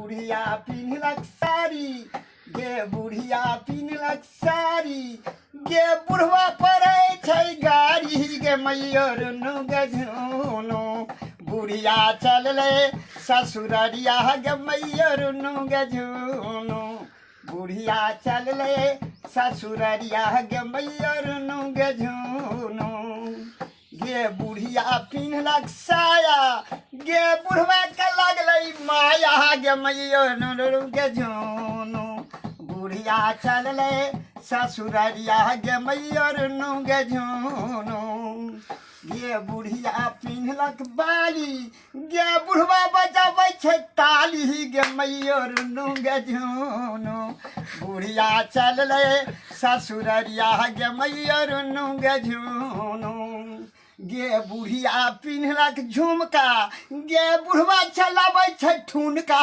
बुढ़िया पिन्हलक साड़ी, गे बुढ़िया पिन्हलक साड़ी, गे बुढ़वा पड़ै छै गाड़ी, गे मैयर गे झुनु बुढ़िया चलले ससुररिया, गे मैयर गे झुनु बुढ़िया चलले ससुररिया, गे मैयर गे झुनु गे बुढ़िया पिन्हलक साया, गे बुढ़वा के लगलै माया, गे मैयर गे झुनु बुढ़िया चलले ससुररिया, गे मैयर गे झुनु गे बुढ़िया पिन्हलक बाली, गे बुढ़वा बजाबै छै ताली, गे मैयर गे झुनु बुढ़िया चलले ससुररिया, गे मैयर गे झुनु गे बुढ़िया पिन्हलक झुमका, गे बुढ़वा चलाबै छै ठुनका।